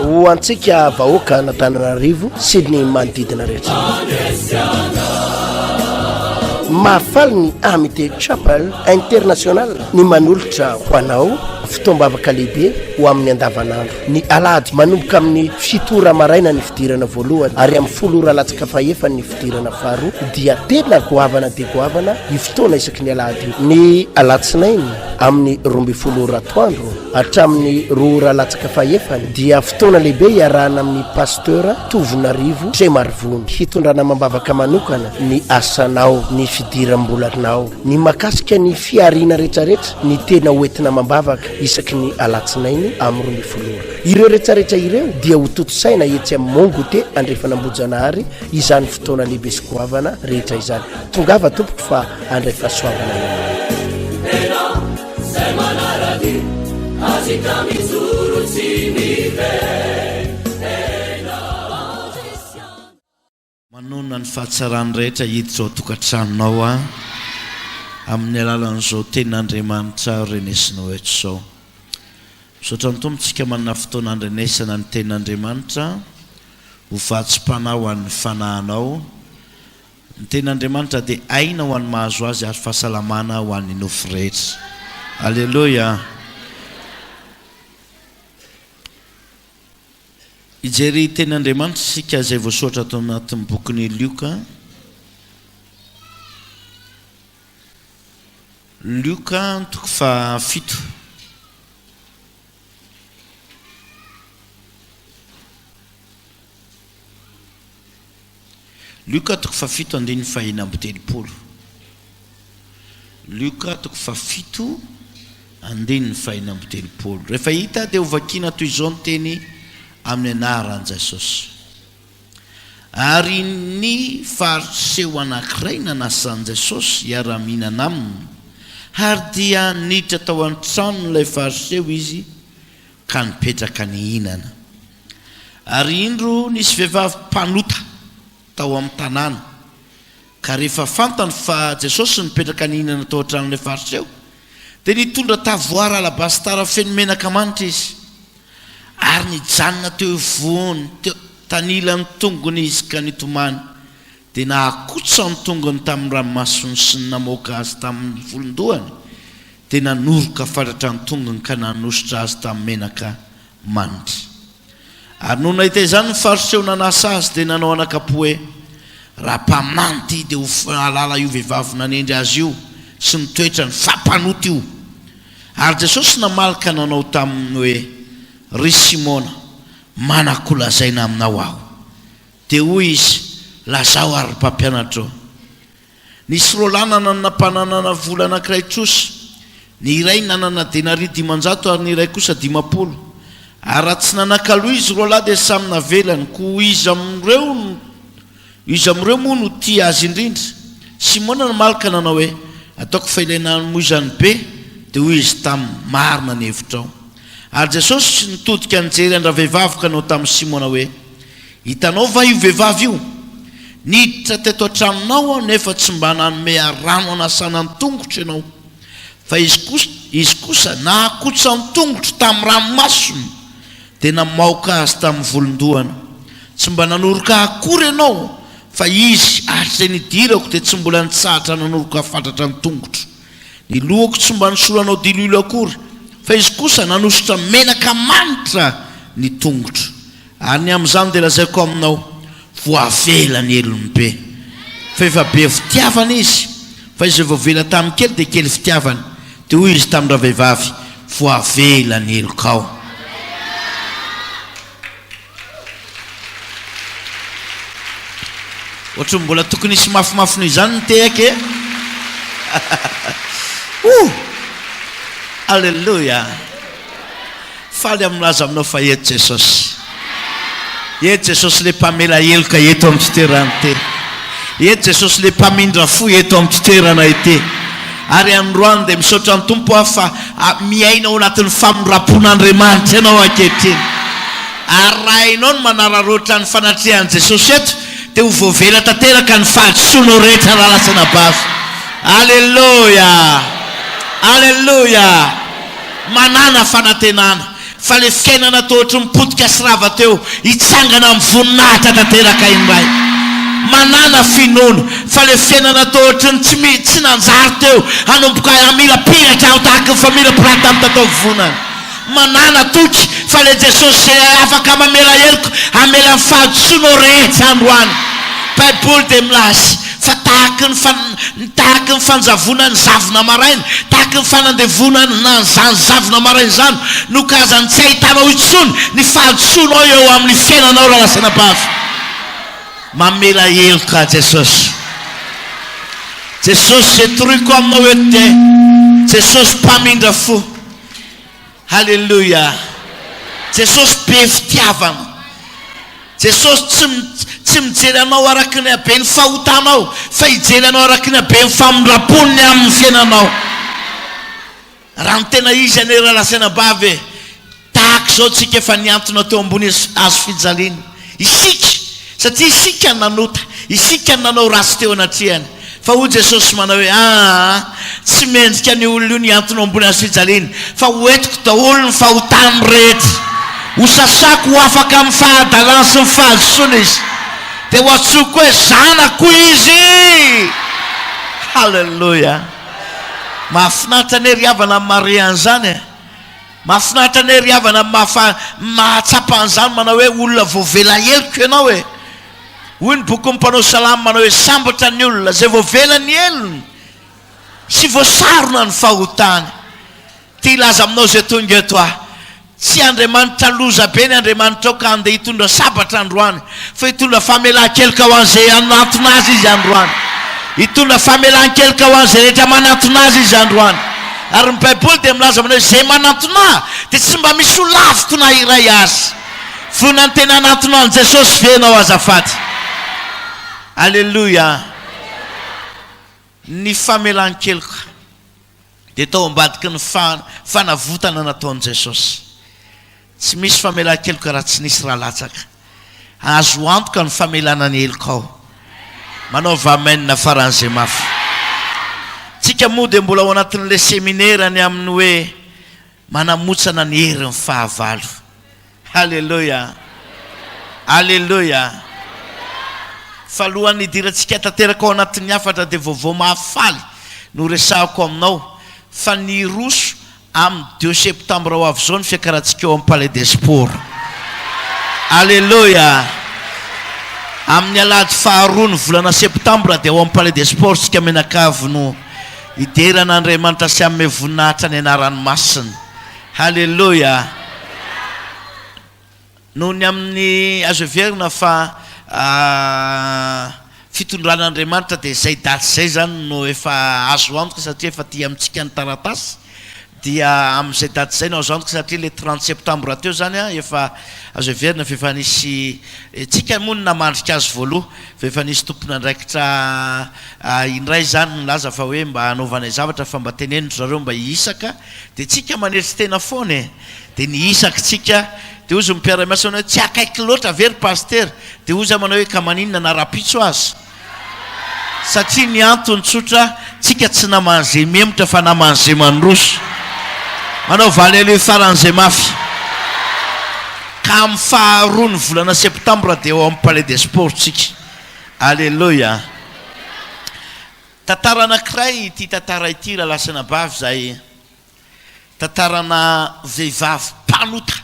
ho antsika vahoaka Antananarivo sy ny manodidina rehetra mahafaly ny Amity Chapel International ny manolotra ho anao fitombavaka lehibe ho amin'ny andavanandro ny alady manomboka amin'ny 7 ora maraina ny fidirana voalohany ary amin'ny 10 ora latsaka faefany ny fidirana faharoa dia tena goavana dia goavana ny fotoana isaky ny alady ny alatsinainy amin'ny 12 ora atoandro hatramin'ny 2 ora latsaka faefany dia fotoana lehibe iarahana amin'ny pasteur Tovonarivo Tremarivony hitondrana mambavaka manokana ny asanao ny fidiram-bolanao ny makasika ny fiarina rehetrarehetra ny tena hoentina mambavaka isaky ny alatsinainy amin'ny 12 ora ireo rehetrarehetra ireo dia ho totosaina etsy amin'ny mongo te andrefanambojanaary izany fotoana lehibe sy goavana rehetra izany tongava tompoko fa andray fahasoavana manona ny fahatsarany rehetra hiditra ao tokantranonao a amin'ny alalan'izao tenin'Andriamanitra renesinao eto izao misaotra ny tompontsika manana fotoana andrenesana ny tenin'Andriamanitra ho fahatsim-panahy ho an'ny fanahinao ny tenin'Andriamanitra dia aina ho an'ny mahazo azy ary fahasalamana ho an'ny nofo rehetra alleloia ijery tenin'Andriamanitra sika izay voasoratra ato anatin'ny bokin'ny Luka toko fahafito Luka toko fahafito andiny fahina amby telopolo Luka toko fahafito andiny fahina amby telopolo rehefa hita dia hovakiana toy izao ny teny amin'ny anaran'i Jesosy ary ny fariseho anankiray nanasan'i Jesosy hiara-mihinana aminy ary dia niditra tao an-tranon'ilay fariseho izy ka nipetraka nihinana ary indro nisy vehivavy mpanota tao amin'ny tanàna ka rehefa fantany fa Jesosy nipetraka nihinana tao an-tranon'ilay fariseho dia nitondra tavoara alabastara feno menaka manitra izy ary nijanona teo voany tanila ny tongony izy ka nitomany dia nahakotsa ny tongony tamin'ny ranomasony sy ny namoaka azy tamin'ny volondohany dia nanoroka fatratra ny tongony ka nanositra azy tamin'ny menaka manitra ary no nahita izany ny fariseho nanasa azy dia nanao anakapo hoe raha mpamanty dia ho alala io vehivavy nanendry azy io sy nitoetra ny fampanota io ary Jesosy namalaka nanao taminy hoe ry Simona manakolazaina aminao aho dia hoy izy lazao ary mpampianatra nisy roa lahy nampananana vola anankiray trosy ny iray nanana denari 500 ary ny iray kosa 50 ary raha tsy nanakaloha izy roa lahy dia samy navelany ko izy amin'ireo moa no tia azy indrindra Simona namalaka nanao hoe ataoko fa ilaina moizany be dia hoy izy tamin'ny marina ny hevitra ao ary Jesosy nitodika nijery andra vehivavy ka nao tamin'ny Simona hoe hitanao va io vehivavy io niditra teto an-tranonao nefa tsy mba nanome rano anasana ny tongotra ianao fa izy kosa nahakotsa ny tongotra tamin'ny ranomasony dia namaoka azy tamin'ny volondohana tsy mba nanoroka akory ianao fa izy atr'izay nidirako dia tsy mbola nitsahatra nanoroka fatratra ny tongotra ny lohako tsy mba nisoranao dililo akory fa izy kosa nanositra menaka manitra ny tongotra ary ny amin'izany dia lazaiko aminao voavela ny elony be fa efa be fitiavana izy fa izy voavela tamin'ny kely dia kely fitiavana dia hoy izy tamin'ny ravehivavy voavela ny elokao ohatra mbola tokony isy mafimafy noho izany ny tehaka alleluia faly amin'laza aminao fa eto Jesosy eto Jesosy le mpamela eloka eto amin'ny fitoerana te eto Jesosy le mpamindra fo eto amin'ny fitoerana ete ary androany dia misaotra ny tompo aho fa miaina ao anatin'ny famindrapon'Andriamanitra ianao ankehitriny ary raha ianao no manararoatra ny fanatrehan'i Jesosy eto dia ho voavela tanteraka ny fahadisoanao rehetra raha lasana basy alleluia Alleluia. Manana fanantenana fa le fiainana tohatry mipotika sy rava teo hitsangana amin'ny voninahitra tanteraka indray. Manana finoana fa le fiainana tohatry ny tsy nanjary teo hanomboka amila piratra tahaka ny famila pirata amin'ny tatao vonana. Manana toky fa le Jesosy afaka mamela heloka amela ny fahadisoana rehetra androany. Baiboly dia milasy fa tahaka ny fanjavona ny zavona maraina, tahaka ny fanandevona zany zavona maraina zany no kazany tsy ahitanao intsony ny fahadisoanao eo amin'ny fiainanao raha lasana bavy. Mamela heloka Jesosy. Jesosy zay toroiko aminao eto dia Jesosy mpamindra fo. Halleluja. Jesosy be fitiavana. Jesosy tsy mijery anao araky ny habe ny fahotanao fa hijery anao araky ny habe ny famindraponiny amin'ny fiainanao. Raha ny tena izy ane raha lasana bavy tahaka zao tsika efa niantona teo ambony azo fijaliana. Isika satria isika nanota, isika nanao rasy teo anatrehany. Fa ho Jesosy manao hoe tsy mendrika ny olona io niantona ambony azo fijaliana fa hoentiko daholo ny fahotany rehetra. Ho sasako ho afaka amin'ny fahadalana sy ny fahadisoana izy. Dia ho atsoko hoe zanako izy. Halleluja. Mahafinaritra ny riavana amin'ny Maria an'izany. Mahafinaritra ny riavana mahatsapa an'izany manao hoe olona voavela heloka ianao e. Hoy ny boky mpanao salama manao hoe sambatra ny olona zay voavela ny elony sy voasarona ny fahotany. Ty ilaza aminao zay tonga eto tsy Andriamanitra loza be ny Andriamanitra ao ka andeha hitondra sabatra androany fa hitondra famelan-keloka ho an'izay anatona azy izy androany. Hitondra famelan-keloka ho an'izay rehetra manatona azy izy androany. Ary ny Baiboly dia milaza manao zay manatona dia tsy mba misy olaviko na iray azy. Fona ny tena anatona an' Jesosy venao azafady. Alleluja. Ny famelan-keloka dia tao ambadiky ny fanavotana nataon'i Jesosy. Tsy misy famelan-keloka raha tsy nisy raha latsaka. Azo antoka ny famelana ny heloka ao. Manaova amen faran'izay mafy. Tsika moa dia mbola ao anatin'ilay seminairany amin'ny hoe manamotsana ny herin'ny fahavalo. Halleluja. Halleluja. Fa alohan'ny hidirantsika tanteraka ao anatin'ny hafatra dia vaovao mahafaly no resahako aminao fa ny roso amin'ny 2 septembre ho avy zao ny fiakarantsika eo amin'ny Palais des Sports. Alleluja. Amin'ny alahady faharoa ny volana septambra dia ao amin'ny Palais des Sports tsika menakavy no hiderana Andriamanitra sy amin'ny voninahitra ny anarany masina. Halleluja. Noho ny amin'ny azo everina fa fitondran'Andriamanitra dia zay daty zay zany no efa azo antoka satria efa ty amintsika ny taratasy dia amin'izay daty zay no azo antoka satria le 30 septembre teo zany efa azo everina fa efa nisy tsika moa ny namandrika azy voaloha fa efa nisy tompona andraikitra indray zany nilaza fa hoe mba hanaovanay zavatra fa mba tenenindro zareo mba hiisaka dia tsika maneritry tena foana dia niisaka tsika. Dia ozy mipiara-miasa hoe tsy akaiky loatra very paster. Dia ozy manao hoe ka maninona narapitso azy. Satria ny antony tsotra tsika tsy naman'izay memotra fa naman'izay mandroso. Manao valelo faran'izay mafy. Ka amin'ny faharoa ny volana septambra dia ao amin'ny Palais des Sports tsika. Alleluja. Tantara anankiray ity tantara ity raha lasana bavy zay tantarana vehivavy mpanota.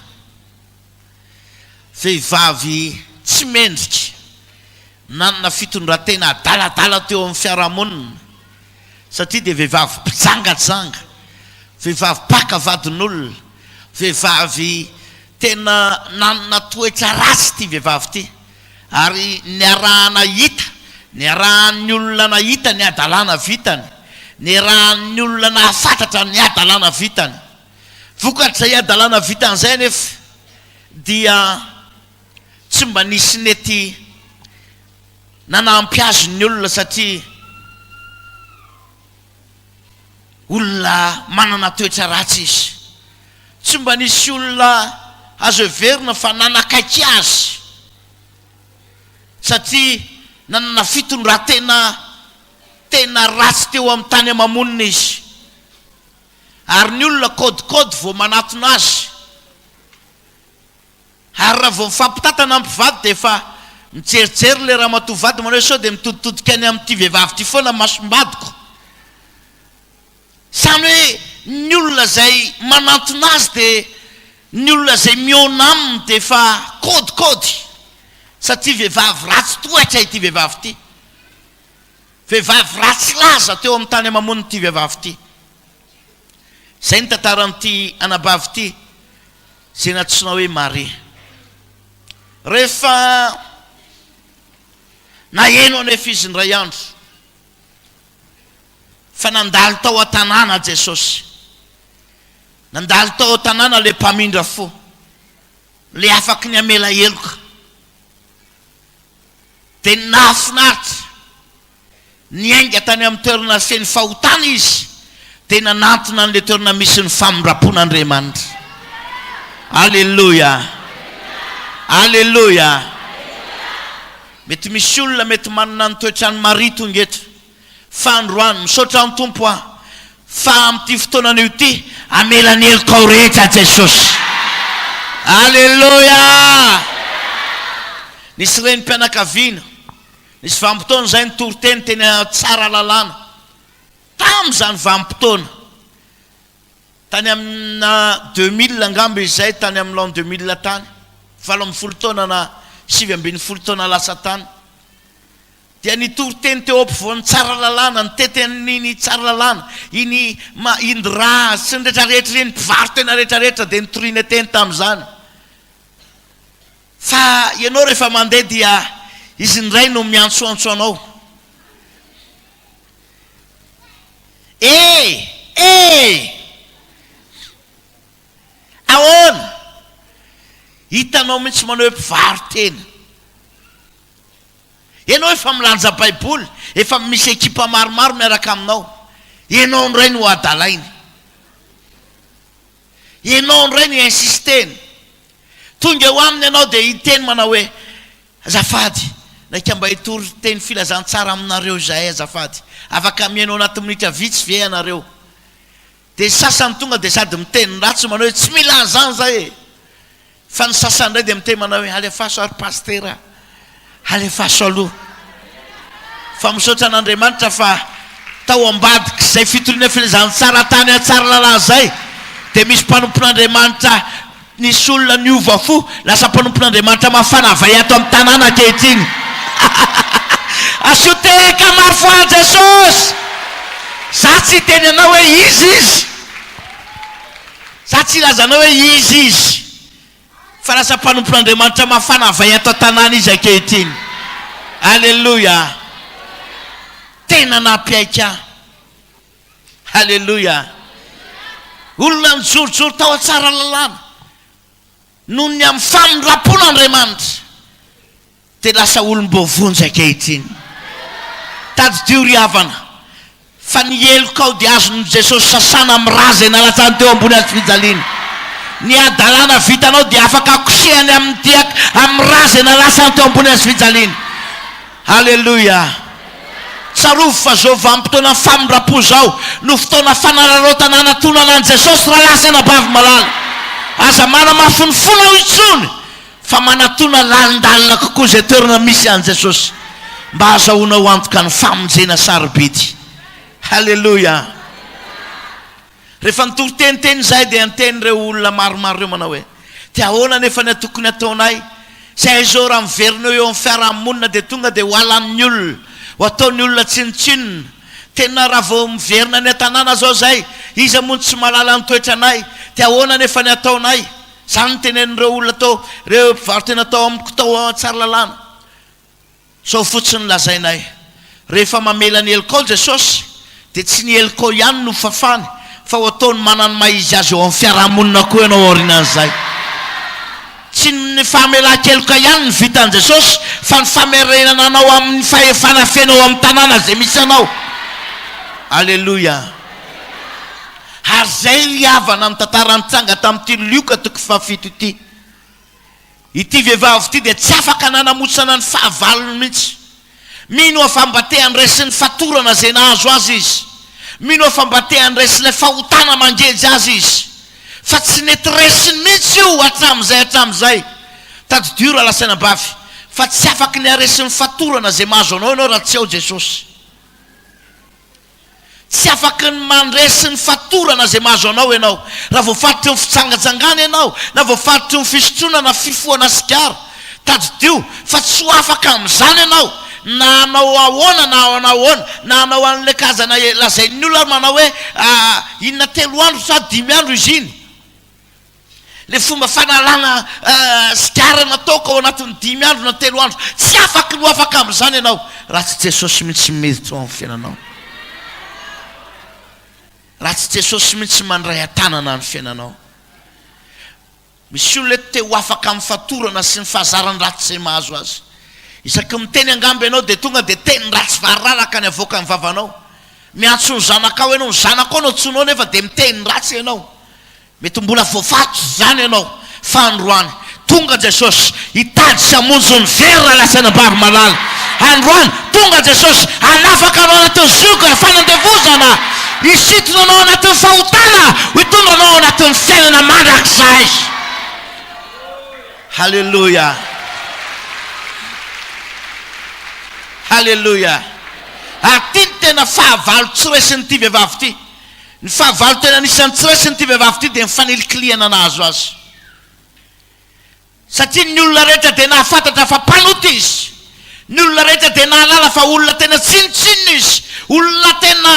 Vehivavy tsy mendrika nanana fitondratena adaladala teo amin'ny fiarahamonina satria dia vehivavy mpijangajanga, vehivavy paka vadin'olona, vehivavy tena nanana toetra ratsy ty vehivavy ty ary niarahana hita, niarahan'ny olona nahita ny adalana vitany, niarahan'ny olona nahafantatra ny adalana vitany. Vokatrizay adalana vitany zay nefa dia tsy mba nisy nety nanampy azy ny olona satria olona manana toetra ratsy izy. Tsy mba nisy olona azo everina fa nanakaiky azy satria nanana fitondratena tena ratsy teo amin'ny tany amamonina izy. ary ny olona kodikody vao manatona azy ary raha vao mifampitatana ampivady dia efa mijerijery le raha matovady manao sao dia mitoditodika any amin'ity vehivavy ity foana masombadiko samy hoe ny olona zay manatona azy dia ny olona zay miona aminy dia efa kodikody satria vehivavy ratsy toetra ity vehivavy ity vehivavy ratsy laza teo amin'ny tany mamoniny ity vehivavy ity zay ny tantaran'ity anabavy ity zay natsoina hoe Maria rehefa naheno anefa izy ny ray andro fa nandalo tao an-tanàna Jesosy nandalo tao an-tanàna le mpamindra fo le afaky ny amela heloka dia nahafinaritra niainga tany amin'ny toerana feny fahotana izy dia nanantona an'le toerana misy ny famindrapon'Andriamanitra alleluia alleluia mety misy olona mety manana ny toetrany Maria tongetra fa androany misaotra ny tompo fa amin'ity fotoanana io ity amela ny heloka ao rehetra Jesosy alleluia nisy reny mpianakaviana nisy vanim-potoana zay nitory teny tsara lalàna tamin'izany vanim-potoana tany amina 2000 angamba izay tany amin'ny l'an 2000 tany 70 taona na 70 taona lasa tany dia nitory teny teo ampovoany tsara lalàna niteten'iny tsara lalàna iny indra sy ny rehetrarehetra iny mpivarotena rehetrarehetra dia nitoriana teny tamin'izany fa ianao rehefa mandeha dia izy ndray no miantsoantso anao ahoana hitanao mihitsy manao hoe mpivarotena ianao efa milanja baiboly efa misy ekipa maromaro miaraka aminao ianao ndray no adalainy ianao ndray no insisteny tonga ho aminy ianao dia hiteny manao hoe azafady naika mba hitory teny filazantsara aminareo zahay azafady afaka mihainao anaty minitra vitsy ve anareo dia sasany tonga dia sady miteny ratsy manao hoe tsy mila zany zay fa ny sasany ndray dia miteny manao hoe alefaso ary pastera alefaso aloha fa misaotra an'Andriamanitra fa tao ambadika zay fitoriana filazantsara tany atsara lalàna zay dia misy mpanompon'Andriamanitra nisy olona niova fo lasa mpanompon'Andriamanitra mafana avay ato amin'ny tanàna ankehitriny asoteka maro fo a Jesosy za tsy teny anao hoe izy za tsy lazanao hoe izy fa lasa mpanompon'Andriamanitra mafana avay ato an-tanàna izy ankehitriny alleluia tena nampiaika alleluia olona nijorojoro tao atsara lalàna noho ny amin'ny famindrapon'Andriamanitra dia lasa olom-bovonjy ankehitriny tadidio ry havana fa ny heloka ao dia azony Jesosy sasana amin'ny razy nalatsany teo ambony azy fijaliana ny adalàna vitanao dia afaka akosehany amin'ny razy nalasany teo ambony azy fijaliana alleluia tsarovy fa zao vanim-potoana ny famindrapo zao no fotoana fanararotana anatonana an Jesosy raha lasa anabavy malala aza mana mafonifono ao itsony fa manatona lalindalina kokoa zay toerana misy an Jesosy mba azahoana ho antoka ny famonjena sarobidy halleluia rehefa nitory teniteny zay dia niteny reo olona maromaro reo manao hoe ty ahoana nefa ny tokony ataonay zay zao raha miverineo eo amin'ny fiarahamonina dia tonga dia ho alan'ny olona ho ataon'ny olona tsinotsinona tena raha vao miverina ny an-tanàna zao zay izy mony tsy malala ny toetranay ty ahoana nefa ny ataonay zany ny tenen'ireo olona tao reo mpivarotena tao amiko tao tsara lalàna sao fotsiny lazainay rehefa mamela ny heloka Jesosy dia tsy ny heloka ihany no fafany fa ho ataony manany maizy azy eo amin'ny fiarahamonina koa ianao aorinan'izay tsy ny famelan-keloka ihany ny vitan Jesosy fa ny famerenana anao amin'ny fahefana fenao amin'ny tanàna zay misy anao alleluia ary zay havana amin'ny tantaranitsanga tamin'ity lioka toko fafito ity vehivavy ity dia tsy afaka nanamotsana ny fahavalony mihitsy mino afambatehany resy ny fatorana zay nahazo azy izy mino fa mba te andresy le fahotana mangejy azy izy fa tsy nety resiny mihitsy io hatramizay tadidio raha lasaina bavy fa tsy afaky ny aresin'ny fatorana zay mahazo anao ianao raha tsy ao Jesosy tsy afaky ny mandresiny fatorana zay mahazo anao ianao raha voafaritry ny fitsangajangana ianao na voafaritry ny fisotrona na fifoana sigara tadidio fa tsy ho afaka amin'izany ianao na anao ahoana na anao an'le kazana lazain'ny olona manao hoe inona 3 andro sa 5 andro izy iny le fomba fanalana sigara nataoko ao anatin'ny 5 andro na 3 andro tsy afaky no afaka amin'izany ianao raha tsy Jesosy mihitsy miditra ao amin'ny fiainanao raha tsy Jesosy mihitsy mandray atanana ny fiainanao misy olona te ho afaka amin'ny fatorana sy ny fahazarany ratsy zay mahazo azy isaky miteny angamba ianao dia tonga dia teny ratsy vararaka ny avoaka ny vavanao miantso ny zanakao ianao ny zanakao no tsonao nefa dia miteny ratsy ianao mety mbola voafato zany ianao fa androany tonga Jesosy hitady sy hamonjy ny vera lasaina bavy malala androany tonga Jesosy hanafaka anao anatin'ny zoka fanandevozana hisitona anao anatin'ny fahotana hitondra anao anatin'ny fiainana mandrakizay halleluja halleluja aty ny tena fahavalo tsy resiny ity vehivavy ity ny fahavalo tena anisan'ny tsy resiny ity vehivavy ity dia mifanelikiliana anazo azy satria ny olona rehetra dia nahafantatra fa mpanoty izy ny olona rehetra dia nahalala fa olona tena tsinotsinona izy olona tena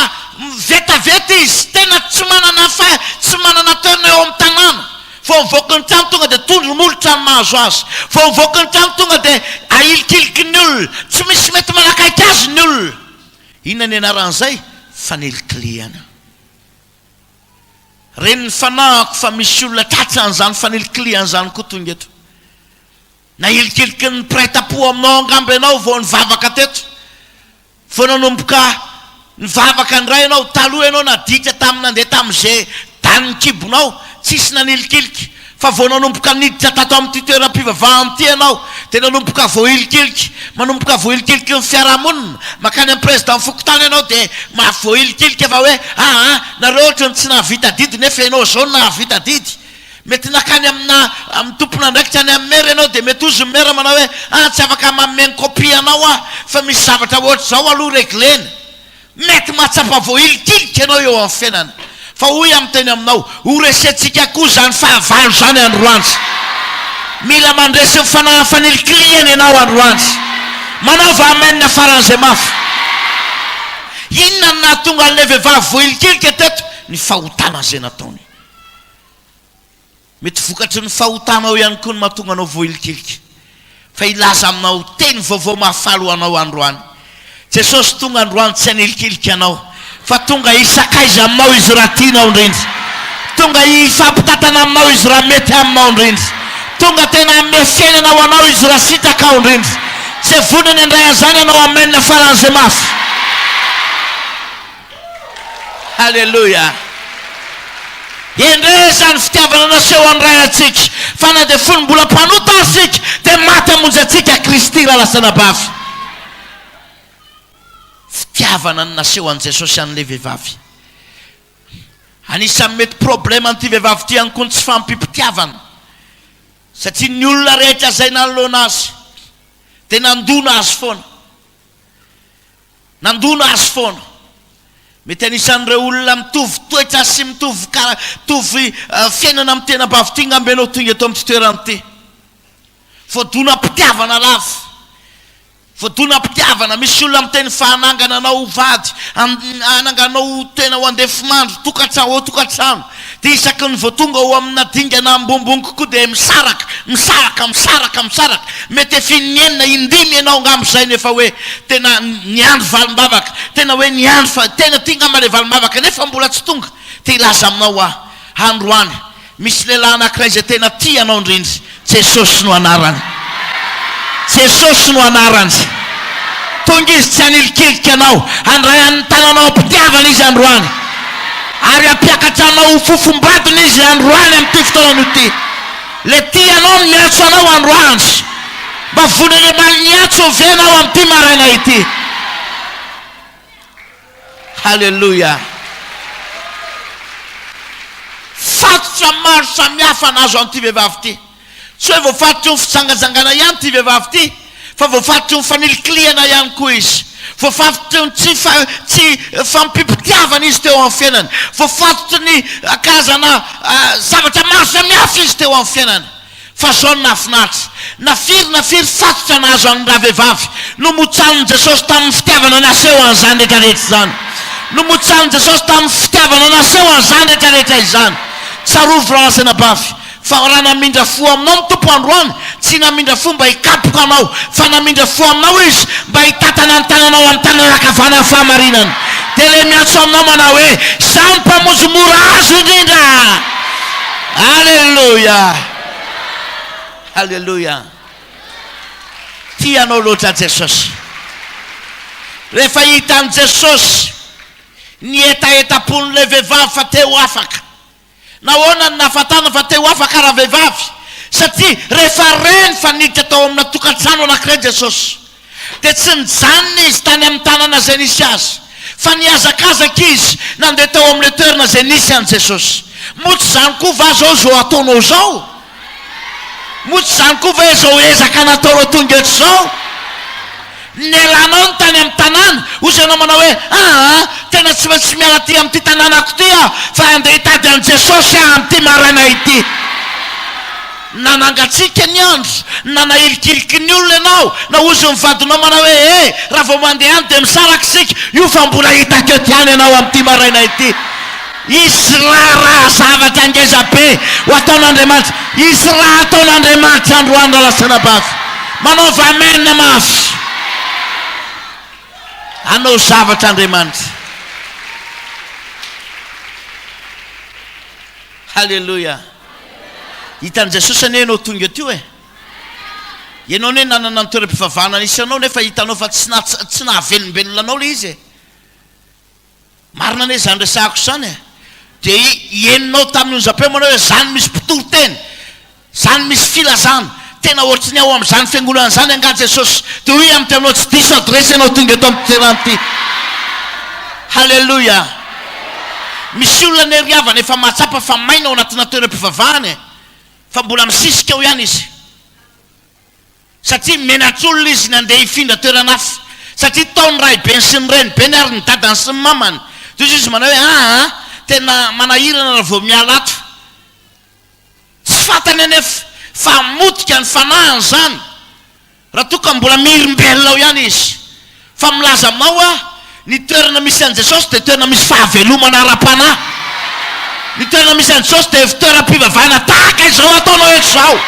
vetaveta izy tena tsy manana tena eo amin'ny tanàna fa mivoaka ny trano tonga dia tondro molotra amin'ny mahazo azy fa mivoaka ny trano tonga dia ahilikiliky ny olona tsy misy mety manakaiky azy ny olona inona ny anaran'izay fanelikiliana reny ny fanahako fa misy olona tratran'izany fanelikilian'izany koa tonga eto na hilikiliky ny piraita-po aminao angamba ianao vao nivavaka teto vao nanomboka nivavaka ndray ianao taloha ianao nadika nandeha tamin'izay daniny kibonao tsisy nanelikiliky fa vao nanomboka niditra tato amin'ity toeram-pivavahana ity ianao dia nanomboka voahilikiliky manomboka voahilikiliky ny fiarahamonina makany amin'ny président fokotany ianao dia voahilikiliky efa hoe nareo ohatra ny tsy nahavita didy nefa ianao zao no nahavita didy mety nakany amin'ny tompona ndraikitra any amin'ny mera ianao dia mety ozy ny mera manao hoe tsy afaka mameny kopia anao fa misy zavatra ohatra zao aloha reglena mety mahatsapa voahilikiliky ianao eo amin'ny fiainana fa hoy amin'ny teny aminao ho resentsika koa zany fahavalo zany androany mila mandresy fanelikiliana ianao androany manao vamenina faran'izay mafy inona ny nahatonga an'le vehivavy voahilikilika teto ny fahotana zay nataony mety vokatry ny fahotanao ihany koa ny mahatonga anao voahilikilika fa ilaza aminao teny vaovao mahafalo anao androany Jesosy tonga androany tsy hanelikilika anao fa tonga hisakaiza aminao izy raha tianao indrindra tonga hifampitatana aminao izy raha mety aminao indrindra tonga tena ame fiainana ho anao izy raha sitaka ao indrindra zay vonany andray an'izany anao amenina faran'izay mafy halleluja endre zany fitiavana naseho andray atsika fa na dia fony mbola mpanota asika dia maty hamonjy atsika Kristy raha lasana bavy fitiavana ny naseho an' Jesosy an'le vehivavy anisan'ny mety problème an'ity vehivavy ty ihany koa ny tsy fampipitiavana satria ny olona rehetra zay nanoloana azy dia nandona azy foana mety anisan'ireo olona mitovy toetra sy mitovy fiainana amin'ny tena bavy ty ngambe anao tonga eto amin'ny toerana ty voadona mpitiavana lafo voadona mpitiavana misy olona miteny fa anangana anao vady ananganao tena ho andefimandro tokantrano dia isaky ny voatonga ho amina dingana ambombony kokoa dia misaraka mety efinenina indimy ianao ngam'izay nefa hoe tena niandro valimbavaka tena hoe niandro fa tena ty ngamba le valimbavaka nefa mbola tsy tonga dia ilaza aminao androany misy lehilahy anankiray zay tena tia anao indrindra Jesosy no anarany tonga izy tsy hanelikilika anao andray an'ny tananao ampitiavana izy androany ary ampiakatra anao fofombadina izy androany amin'ity fotoana ity le tia anao ny miantso anao androany mba vonany maly niantso venao amin'ity maraina ity halleluja fatotra maro samihafa nazo an'ity vehivavy ity tsy hoe voafatotry ny fitsangazangana ihany ity vehivavy ity fa voafatotry ny fanilikiliana ihany koa izy voafatotry ny tsy fampipitiavana izy teo amin'ny fiainany voafatotry ny akazana zavatra maro samihafa izy teo amin'ny fiainany fa zao nafinatra nafiry fatotra nazo amin'ny raha vehivavy no motsanon Jesosy tamin'ny fitiavana naseho an'izany rehetrarehetra izany no motsanon Jesosy tamin'ny fitiavana naseho an'izany rehetrarehetra izany tsarovo ranasana bafy fa raha namindra fo aminao ny tompo androany tsy namindra fo mba hikapoka anao fa namindra fo aminao izy mba hitatana ny tananao amin'ny tanana akavana ny fahamarinana dia le miantso aminao manao hoe samy mpamozomora azo indrindra alleluia alleluia tianao loatra Jesosy rehefa hitan'i Jesosy ny etaetapony vehivavy fa teo afaka nahoana ny nafatana fa teo afaka raha vehivavy satria rehefa reny fa niditra tao amina tokantrano anankiray Jesosy dia tsy nijanona izy tany amin'ny tanana zay nisy azy fa niazakazaka izy nandeha tao amin'le toerana zay nisy an' Jesosy motsy zany koa va zao ataonao zao motsy zany koa va zao ezaka natao reo tonga eto zao nelanao ny tany amin'ny tanàna ozy anao manao hoe tena tsy maintsy miala ty amin'ity tanànako ty fa andeha hitady an' Jesosy amin'ity maraina ity nanangatsika ny andro nanahilikiliky ny olona ianao na ozy mivadinao manao hoe raha vao mandeha any dia misarakisika io fa mbola hitako ety any ianao amin'ity maraina ity isy raha zavatra angeza be ho ataon'Andriamanitra isy raha ataon'Andriamanitra androany ralasana bafy manaova amen mafy anao zavatra Andriamanitra halleluia hitan'i Jesosy ane ianao tonga teo ianao ne nanana ny toeram-pivavahana nisy anao nefa hitanao fa tsy nahavelombelona anao le izy marina ane zany resahako zany dia ienonao tamin'ny zapeo manao hoe zany misy mpitory-teny zany misy filazana tena ohatry ny ao amin'izany fiangonana zany anga Jesosy dia hoe amin'ny teminao tsy diso adresy ianao tonga eto amin'ny toeranyity halleluia misy olona neriavana efa mahatsapa fa maina ao anatina toeram-pivavahana fa mbola misisika ao ihany izy satria menatr'olona izy nandeha hifindra toerana hafa satria taony rahaibeny sy ny renibeny ary ny dadany sy ny mamany dia izy manao hoe tena manahirana raha vao miala ato tsy fatany anefa fa motika ny fanahany zany raha toka mbola mihirimbelona ao ihany izy fa milaza aminao ny toerana misy an' Jesosy dia toerana misy fahavelomana ara-panahy ny toerana misy an' Jesosy dia fitoeram-pivavahana tahaka izao ataonao eto zao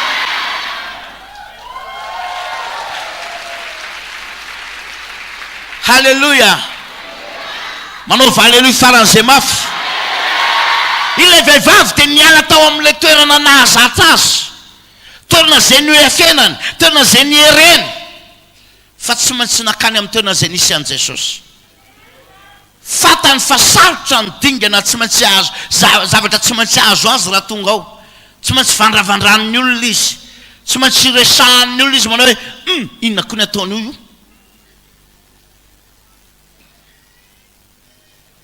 halleluia manaova halleluia faran'izay mafy ilay vehivavy dia niala tao amin'ilay toerana nahazatra azy toerana zay ny hoe fiainany toerana zay ny hereny fa tsy maintsy nakany amin'ny toerana zay nisy an' Jesosy fatany fa sarotra ny dingana tsy maintsy azo zavatra tsy maintsy azo azy raha tonga ao tsy maintsy vandravandran'ny olona izy tsy maintsy resahan'ny olona izy manao hoe inona koa ny ataony io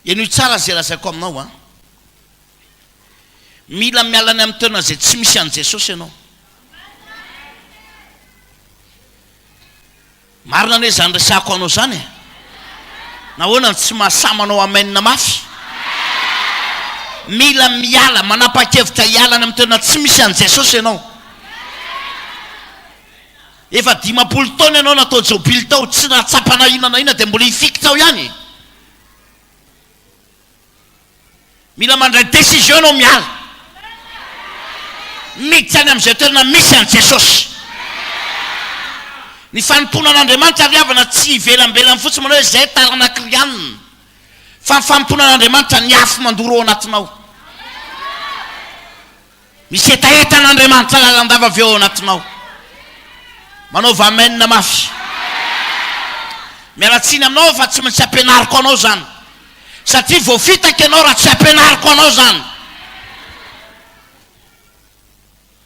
ianio tsara zay lazaiko aminao mila mialany amin'ny toerana zay tsy misy an' Jesosy ianao marina ane zany resako anao zany nahoana tsy mahasamanao amenina mafy mila miala manapa-kevitra hialany amin'ny toerana tsy misy an' Jesosy ianao efa 50 taona ianao natao jobily tao tsy nahatsapana ina na ina dia mbola hifikitra ao ihany mila mandray décision ianao miala miditra any amin'izay toerana misy an' Jesosy ny fanompona an'Andriamanitra riavana tsy ivelambelany fotsiny manao hoe zay taranakirianina fa ny fanompona an'Andriamanitra ny afo mandoro ao anatinao misy etaetan'Andriamanitra lalandava avy ao anatinao manaova amenina mafy mialatsiny aminao fa tsy maintsy ampianariko anao zany satria voafitaka ianao raha tsy ampianariko anao zany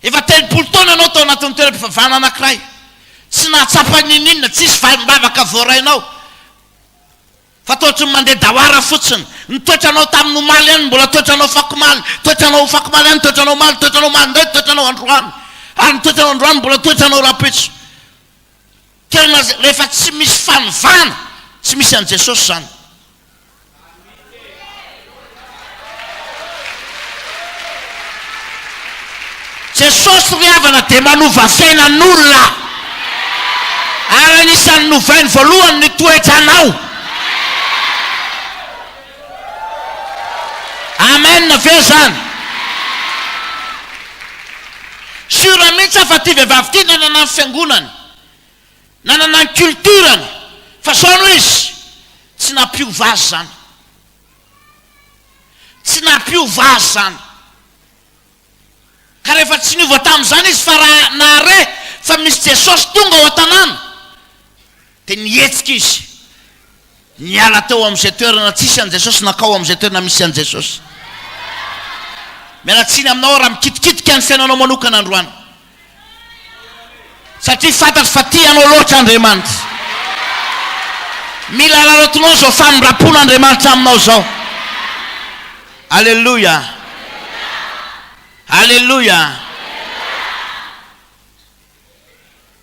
efa 30 taona ianao tao anatin'ny toeram-pivavahana anankiray tsy nahatsapa ninina tsisy valim-bavaka voarainao fa toetra mandeha dawara fotsiny ny toetranao tamin'ny maly ihany mbola toetranao fakomaly toetranao fakomaly ihany toetranao maly ndray toetranao androany ary ny toetranao androany mbola toetranao rapetso toerana rehefa tsy misy fanovana tsy misy an' Jesosy zany Jesosy ry havana dia manova fiainan'olona ary anisan'ny novainy voalohany ny toetranao amen ve zany sura mihitsy afa ty vehivavy ty nanana ny fiangonany nanana ny culturany fa sao izy tsy nampiova azy zany tsy nampiova azy zany ka rehefa tsy niova tamin'izany izy fa raha nahare fa misy Jesosy tonga ao an-tanàna dia nihetsika izy niala teo amin'izay toerana tsisy an' Jesosy nakao amin'izay toerana misy an' Jesosy mialatsiny aminao raha mikitikitika ny fiainanao manokana androany satria fantatry fa tianao loatra Andriamanitra mila lalotinao zao famindram-pona Andriamanitra aminao zao alleluia alleluia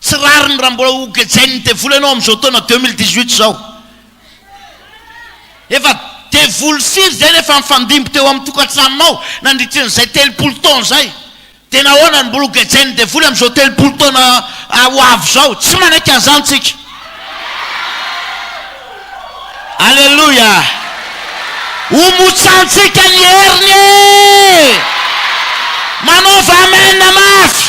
tsy rariny raha mbola hogejainy devoly ianao amin'izao taona 2018 zao efa devoly firy zay rehefa mifandimby teo amin'ny tokantranonao nandritrin'izay 30 taona zay dia nahoana ny mbola hogejainy devoly amin'izao 30 taona ho avy zao tsy manaiky an'izany tsika alleluia homotsantsika ny heriny manova amena mafy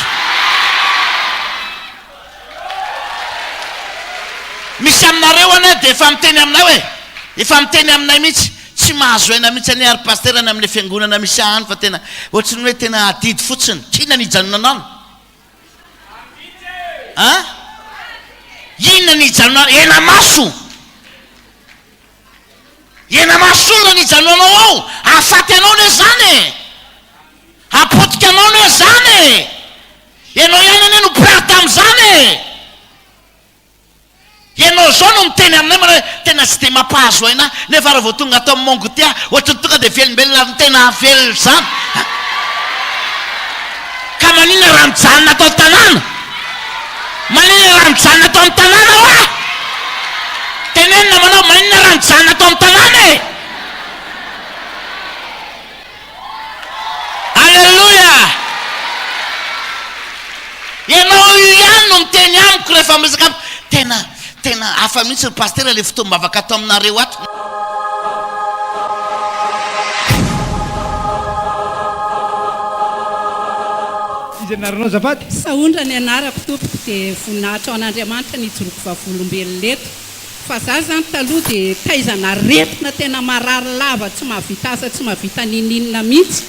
misy aminareo ane dia efa miteny aminay hoe efa miteny aminay mihitsy tsy mahazo aina mihitsy any ary pasterany amin'ilay fiangonana misy any fa tena ohatrany hoe tena adidy fotsiny kina nijanonanano inona nijanonana ena maso olona nijanonanao ao afaty anao ne zany apotika anao ne zany ianao ihany ane no pray tamin'izany ianao zao no miteny aminay mana tena tsy dia mampahazo aina nefa raha vao tonga atao mongo tia ohatrany tonga dia velombelona ny tena velona zany ka manina raha mijanona atao tanàna manina raha mijanona atao amin'ny tanàna oa tenenina manao manina raha mijanona atao amin'ny tanàna e alleluia ianao io ihany no miteny amiko rehefa misaka tena hafa mihitsy ny pastera le fotoam-bavaka atao aminareo ato izy anaranao zafady saondra ny anarako tompoko dia voninahitra ao an'Andriamanitra nijoroko vavolombelona leto fa za zany taloha dia taizana retina tena marary lava tsy mahavita asa tsy mahavita nininina mihitsy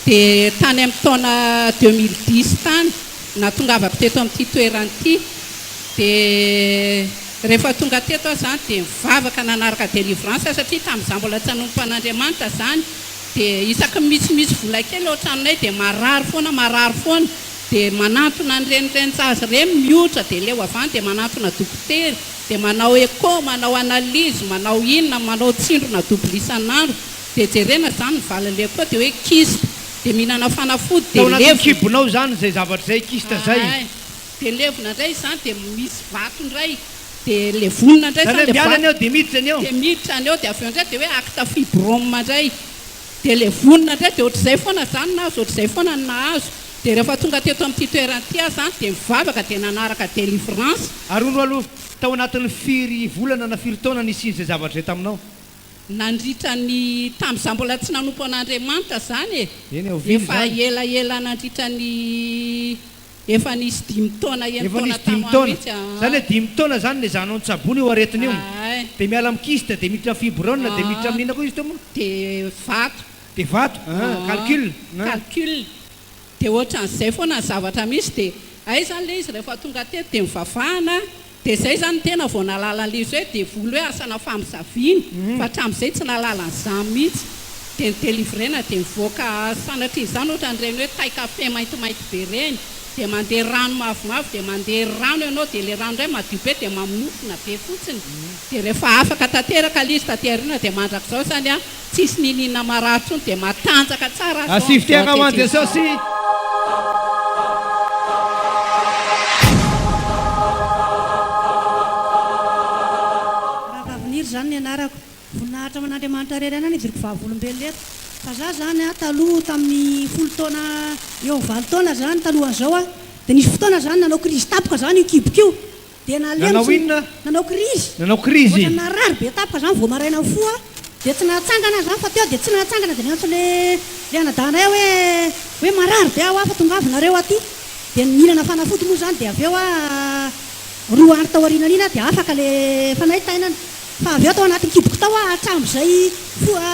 dia tany amin'ny taona 2010 tany natongavako teto amin'ity toerany ity dia rehefa tonga teto aho zany dia mivavaka nanaraka délivrance satria tamin'izany mbola tsy hanompo an'Andriamanitra zany dia isaky misy vola kely ohatranay dia marary foana dia manantona ny renirenitsazy reny mihotra dia leo avany dia manantona dokotera dia manao écho manao analyse manao inona manao tsindrona double isan'andro dia jerena zany nivalin'le koa dia hoe kiste dia mihinana fanafody dia levona kibonao zany zay zavatra zay kiste zay dia levona indray zany dia misy vato indray dia le vonona indray zany mialany ao dia miditra any ao dia miditra any ao dia avy eo indray dia hoe acte fibrome indray dia le vonona indray dia ohatr'izay foana zany nahazo ohatr'izay foana ny nahazo dia rehefa tonga teto amin'ity toerany ity aho zany dia mivavaka dia nanaraka délivrance ary ono aloha tao anatin'ny firy volana na firy taona nisy izay zavatra zay taminao nandritra ny tamin'izany mbola tsy nanompo an'Andriamanitra zany efa ela nandritra ny efa nisy 10 taona taona zany hoe 10 taona zany le zanao ny tsabony io aretiny io dia miala mikiste dia miditra fibrone dia miditra amin'ina koa izy tomo dia vato calcul dia ohatran'izay foana ny zavatra misy dia ay zany le izy rehefa tonga teto dia mivavahana dia zay zany tena vao nalalan'le izy hoe dia voly hoe asana famizaviny fa hatramin'izay tsy nalalan'izany mihitsy dia ny délivrena dia mivoaka sanatriny izany ohatran'ireny hoe taikafe maintimainty be reny dia mandeha rano mavomavo dia mandeha rano ianao dia ilay rano indray madio be dia mamofona be fotsiny dia rehefa afaka tanteraka ilay izy taterina dia mandrak'izao zany a tsisy nininana maratsony dia matanjaka tsara asifitiaka hoan'ny jesosy rahavaviniry zany ny anarako voninahitra man'andriamanitra rery ana ny idiriko vahavolombelona eto fa za zany a taloha tamin'ny 10 taona eo 20 taona zany talohan'izao a dia nisy fotoana zany nanao krizy tapoka zany io kiboko io dia nanao inona nanao krizy nanao krizy ohatrany narary be tapoka zany vao maraina fo a dia tsy nahatsangana zany fa teo dia tsy nahatsangana dia niantso le anadana eo hoe marary be aho a fa tonga avinareo aty dia mihinana fanafody moa zany dia avy eo a roa andro tao aoriana ina dia afaka le fanaitainana fa avy eo tao anatin'ny kiboko tao a hatramin'izay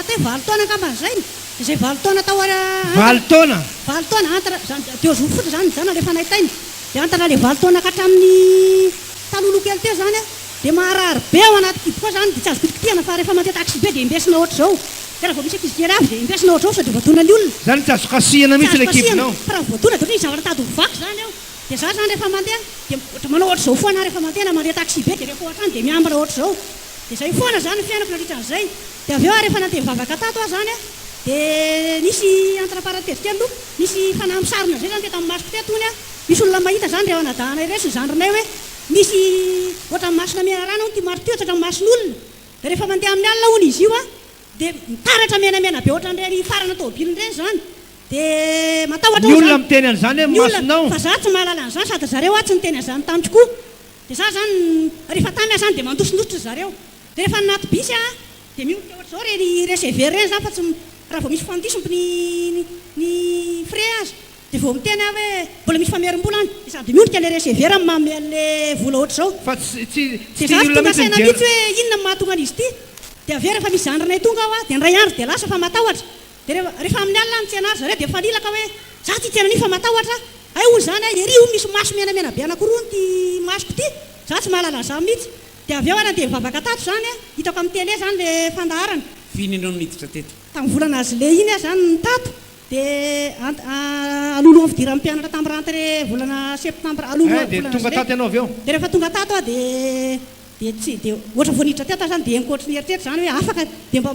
te 20 taona ankamban'izay izay 20 taona tao 20 taona 20 taona antara teo zo fotra zany zana le fanaitaina dia antara le 20 taona ka hatramin'ny talolo kely teo zany a dia maharary be ao anaty kiboko ao zany dia tsy azo kitikitiana fa rehefa mandeha taxi be dia imbesina ohatra zao dia raha vao misy akizikely avy dia imbesina ohatra zao sao dia voadona ny olona zany tsy azo kasihana mihitsy le kibonao fa raha voadona dia ohatry ny zavatra tady vaky zany ao dia za zany rehefa mandeha dia ohatra manao ohatra zao foana rehefa mandeha na mandeha taxi be dia rehefa ohatra any dia miambina ohatra zao dia zay foana zany ny fiainako nandritran'izay dia avy eo a rehefa nandeha mivavaka tato a zany a dia nisy entre-parenthèse kely aloha nisy fanahy misarona zay zany dia tamin'ny masoko tetony a misy olona mahita zany reo anadahana ireso ny zandrinay hoe misy ohatra masina mena rano ty maro ty otratra masin'olona dia rehefa mandeha amin'ny alina hono izy io a dia mitaratra menamena be ohatra nireny farana tôbiliny zany dia matahotra ny olona miteny an'izany hoe masinao fa za tsy mahalala an'izany sady zareo a tsy niteny an'izany tany tokoa dia za zany rehefa tamy zany dia mandosindositra zareo dia rehefa naty bisy a dia mionika ohatra zao reny recever reny zany fa tsy raha vao misy fandisompo ny frais azy dia vao miteny hoe mbola misy famerim-bola any dia sady mionika le recever mamy an'le vola ohatra zao fa tsy dia za tsy tonga saina mihitsy hoe inona ny mahatonga an'izy ity dia avy rehefa misy zandrinay tonga ao a dia nyray andro dia lasa fa matahotra dia rehefa amin'ny alina ny tsena azy zareo dia fanilaka hoe za ty tena ny fa matahotra ay olo zany a ery misy maso menamena be anakoroa ty masoko ty za tsy mahalala za mihitsy dia avy eo ana dia mivavaka tato zany a hitako amin'ny tele zany le fandaharana fininao miditra teto tamin'ny volana azy le iny a zany ny tato dia alolo fidira mpianatra tamin'ny rentré volana septembre dia tonga tato ianao avy eo dia rehefa tonga tato a dia tsy dia ohatra voaniditra teto zany dia enkoatra ny eritreritra zany hoe afaka dia mba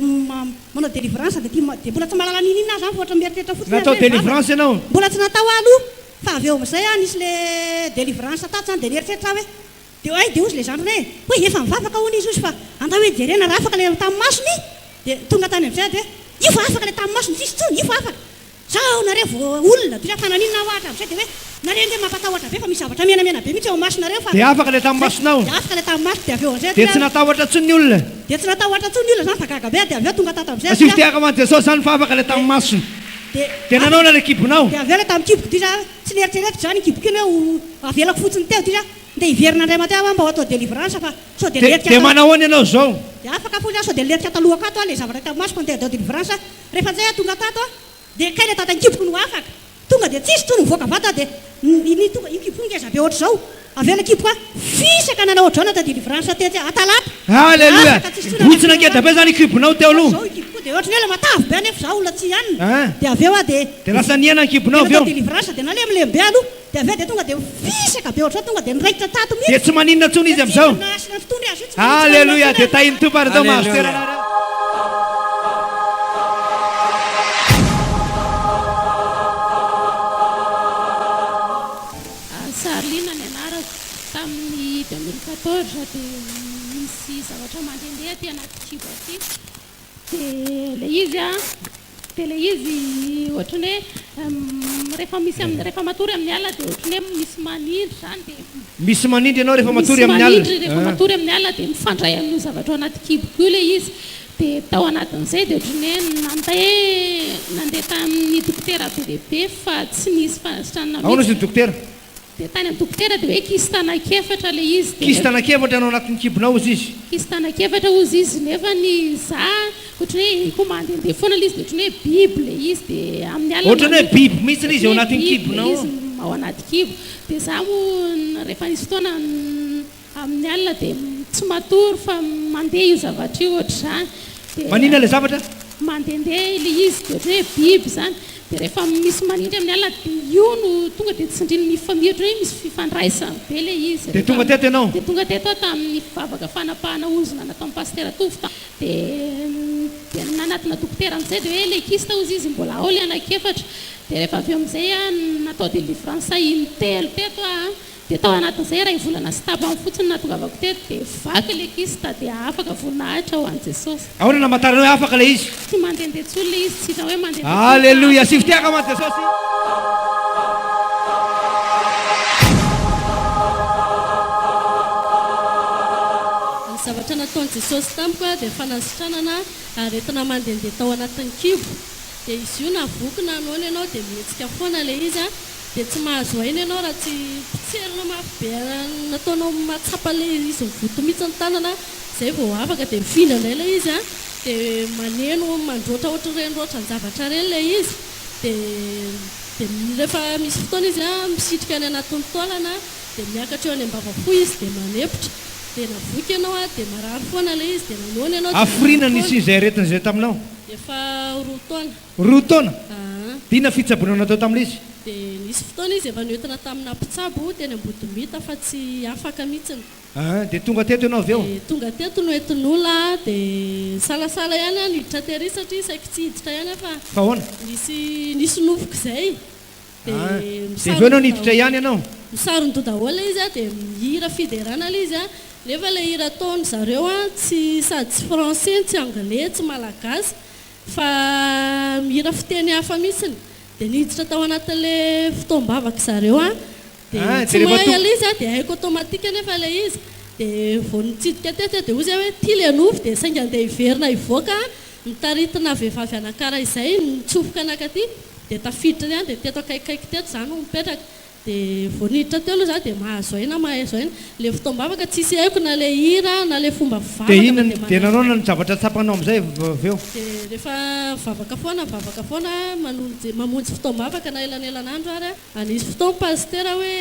manao délivrance dia mbola tsy mahalala ninina zany fa ohatra mieritreritra fotsiny natao délivrance ianao mbola tsy natao aloha fa avy eo amin'izay a nisy le délivrance tato zany dia nieritreritra hoe dia ay dia ozy le zandrona hoe efa mivavaka hono izy ozy fa anda hoe jerena raha afaka le tamin'ny masony dia tonga tany amin'izay dia io fa afaka le tamin'ny masony tsisy tsony io fa afaka zao nareo vo olona dia fananinna ohatra amin'izay dia hoe nareo nge mampatahotra be fa misy zavatra menamena be mihitsy eo masonareo fa dia afaka le tamin'ny masonao dia afaka le tamin'ny maso dia avy eo amin'izay dia tsy natahotra tsony ny olona dia tsy natahotra tsony ny olona zany fa gaga be dia avy eo tonga tato amin'izay asifitiaka hoan'ny jesosy zany fa afaka le tamin'ny masony dia nanao na le kibonao dia avy eo le tamin'ny kiboko ty za tsy nieritreretika zany kiboko iny hoe avelako fotsiny teo ty za dia iverinandray mateo mba ho atao délivrance fa sao dia letika dia manahoany ianao zao dia afaka fotsiny sao dia letika talohaka ato a le zavatra tamin'ny masoko andeha atao délivrance rehefa zay a tonga tato a dia kay le tatany kiboko no afaka tonga dia tsisy tsony mivoaka vata dia tonga io kiboko ngeza be ohatra zao avy eo le kiboko a fisaka nanao ohatra zao natao délivrance tetsy atalata halleluia votsina ngeda be zany kibonao teo aloha zao kiboko dia ohatra ny hoe le matavy be nefa za olona tsy ihanina dia avy eo a dia lasa niana ny kibonao avy eo délivrance dia nalemlembe aloha dia avy eo dia tonga dia fisaka be ohatra zao tonga dia niraikitra tato mihitsy dia tsy maninona tsony izy amin'izao nasina fitondry azy io tsy halleluia dia tahiny tompary dao mahazoterana sarlina ny anarako tamin'ny 2014 dia misy zavatra mandehandeha ty anaty kibo aty dia le izy a dia le izy ohatrany hoe rehefa matory amin'ny alina dia ohatrany hoe misy manindry zany dia misy manindry ianao rehefa matory amin'ny alina rehefa matory amin'ny alina dia mifandray amin'ny zavatra ao anaty kiboko io le izy dia tao anatin'izay dia ohatrany hoe nandeha tamin'ny dokotera be lehibe fa tsy nisy fanasitrana aona izy ny dokotera dia tany amin'ny dokotera dia hoe kisy tanan-kefatra le izy kisy tanan-kefatra anao anatin'ny kibonao ozy izy kisy tanan-kefatra ozy izy nefa ny za ohatrany hoe ko mandehandeha foana le izy dia ohatrany hoe biby le izy dia amin'ny alina ohatrany hoe biby mihitsy le izy ao anatin'ny kibonao izy ao anaty kibo dia za moa rehefa nisy fotoana amin'ny alina dia tsy matory fa mandeha io zavatra io ohatra zany manina le zavatra mandehandeha le izy dia ohatrany hoe biby zany dia rehefa misy manindry amin'ny alina dia io no tonga dia tsindriny ny famiratra hoe misy fifandraisany be ilay izy dia tonga teto ianao dia tonga teto tamin'ny vavaka fanapahana ozona natao amin'ny pastera tovota dia nanatina dokotera amin'izay dia hoe lekista ozy izy mbola ao ilay anankefatra dia rehefa avy eo amin'izay natao délivrance intelo teto dia tao anatin'izay iray volana sy tapany fotsiny natongavako teto dia vaky lekista dia afaka voninahitra ho an'i Jesosy. Ahoana namantarana hoe afaka ilay izy? Tsy mandendeha ilay izy, tsy hoe mandendeha. Alleluia, sifitiaka man'i Jesosy. Ny zavatra nataon'i Jesosy tamiko dia fanasitranana aretina mandendeha tao anatin'ny kibo dia izy io navoky nanoana ianao dia mihetsika foana ilay izy dia tsy mahazo aina ianao raha tsy pitserina mafy be nataonao matsapa ilay izy mivoto mihitsy ny tanana izay vao afaka dia mivinana ilay izy dia maneno mandroatra ohatra renroatra ny zavatra reny ilay izy dia rehefa misy fotoana izy misitrika any anatin'ny taolana dia miakatra eo any ambavafo izy dia manepotra dia navoky ianao dia marary foana ilay izy dia nanoana ianao afrina nisy izay aretina izay taminao efa roa taona dina fitsaboana natao tamin'ilay izy dia nisy fotoana izy efa noentina tamina mpitsabo teny ambodimita fa tsy afaka mihitsiny dia tonga teto ianao avy eo tonga teto noentin'olona dia salasala ihany niditra tery satria saika tsy hiditra ihany fa ahoana nisy nofoko izay dia aveo ianao niditra ihany ianao misaron-dodahola izy dia mihira fiderana ilay izy nefa ilay hira ataony zareo tsy sady tsy français tsy anglais tsy malagasy fa mihira fiteny hafa mihitsiny dia niditra tao anatin'ilay fotoam-bavaka zareo dia tsy mahay ilay izy dia haiko automatika nefa ilay izy dia vao nitsidika teto dia ozy hoe tia ilay nofo dia sainga andeha hiverina hivoaka mitaritina vehivavy anakara izay nitsofoka anakaty dia tafiditra ihany dia teto akaikikaiky teto izany no mipetraka dia vao niditra teo aloha za dia mahazo aina ilay fotoam-bavaka tsisy haiko na ilay hira na ilay fomba vavaka dia nanaona ny zavatra tsapanao amin'izay avy eo dia rehefa vavaka foana mamonjy fotoam-bavaka na elanelanandro ary anisy fotoa pastera hoe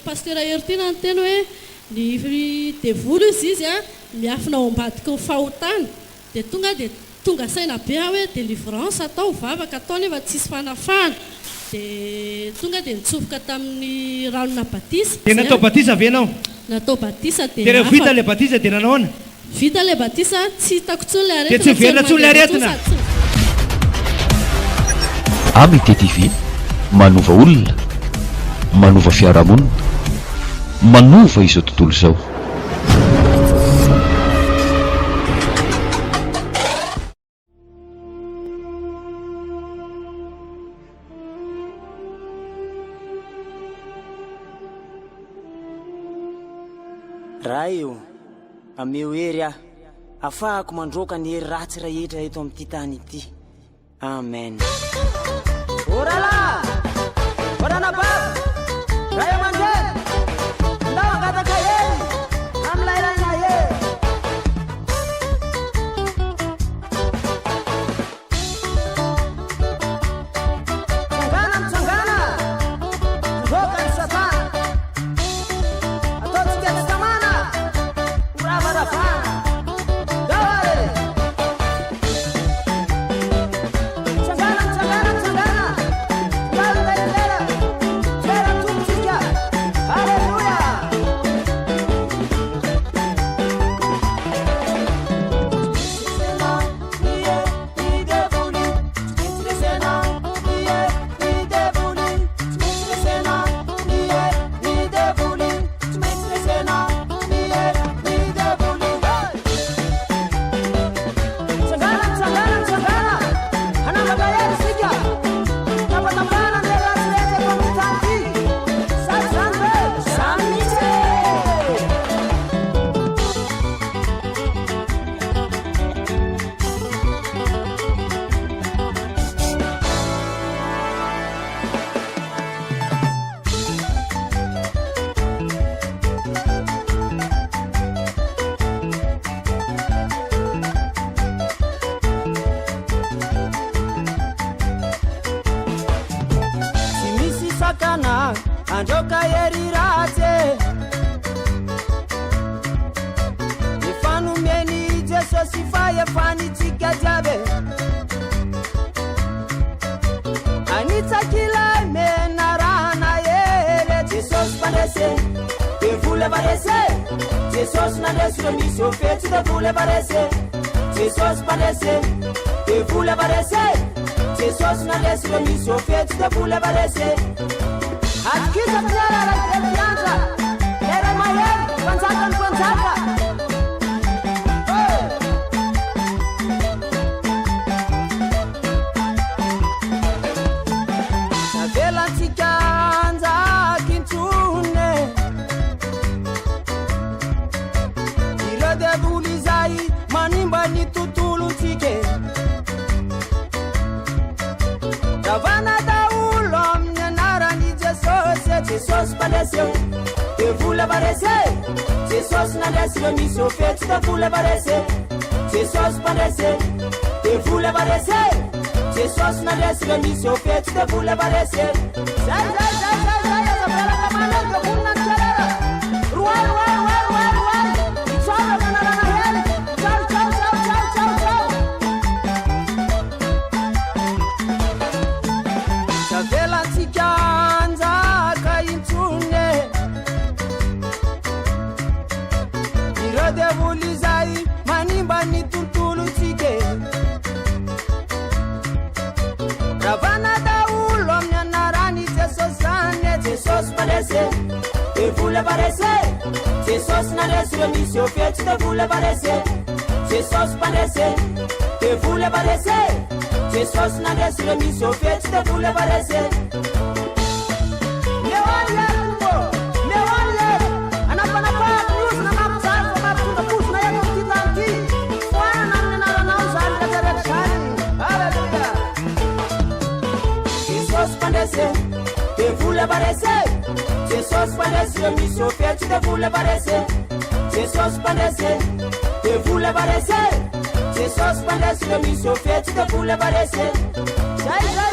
pastera Hertina ny teny hoe ny devolo izy miafina ao ambadiky ny fahotana dia tonga saina be hoe délivrance atao vavaka atao nefa tsisy fanafana dia tonga dia nitsofoka tamin'ny ranona batisa dia natao batisa avy ianao natao batisa dia rehefa vita ilay batisa dia nanaona vita ilay batisa tsy hitako tsony ilay aretina dia tsy verina tsony ilay aretina AMT TV manova olona manova fiarahamonina manova izao tontolo izao raha io ameo hery afahako mandroaka ny hery ratsy rehetra eto amin'ity tany ity amen orala oranababa ray aman-dreny ndao angataka hely amilairana hely tsangana mitsangana ndroaka ny satana ataotsika tsy tamana uravarafana dawale tsangana tsangana tsangana parece de vous le parece Jesus nandesy le misy au fety de vous le parece Jesus parece de vous le parece Jesus nandesy le misy au fety de vous le parece Akisa mnyara rakianza Nere mayeri Panzaka npanzaka Navela tikanza kintune Ilo de bulizai Manimba ni tutulu tike Ravana daulo Jesus parece de vous le parece Jesus nandesy le misy au fety de vous le parece Jesus parece de vous le parece Jesus nandesy le misy au fety de vous le parece Zai azapela kamanega bunna ncherera Ruai Ichora kanarana heli Ciao Savela tikanza kaintsune Iro de bulizai manimba ni tuntulu tike Ravana daulo mnyanarani tesosane Jesus parece de vous le parece Jesus nandesy le misy au fety de vous le parece Jesus parece de vous le parece Jesus nandesy le misy au fety de vous le parece de vous le parece Jesus parece le misy au fety de vous le parece Jesus parece de vous le parece Jesus parece le misy au fety de vous le parece Zai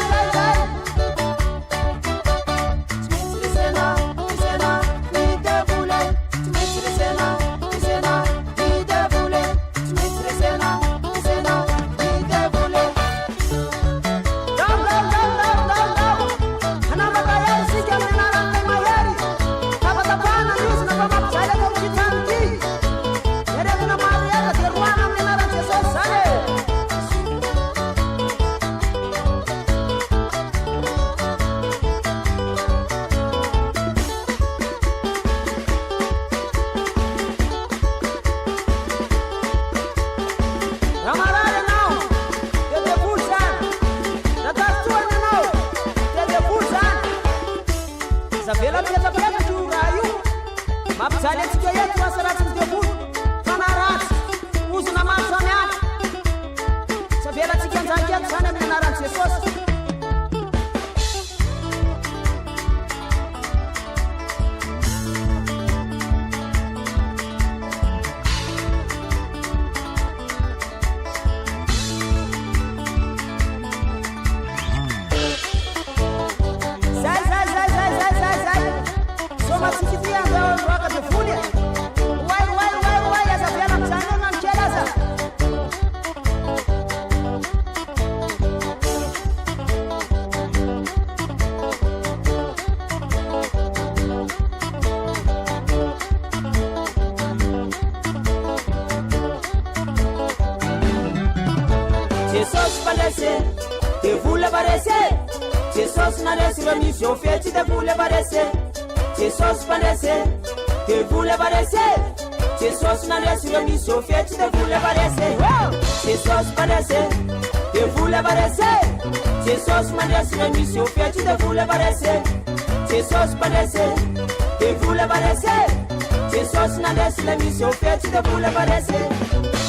de vous le parece Jesus nandesy le misy au fety de vous le parece Jesus parece de vous le parece Jesus nandesy le misy au fety de vous le parece Jesus parece de vous le parece Jesus nandesy le misy au fety de vous le parece Jesus parece de vous le parece Jesus nandesy le misy au fety de vous le parece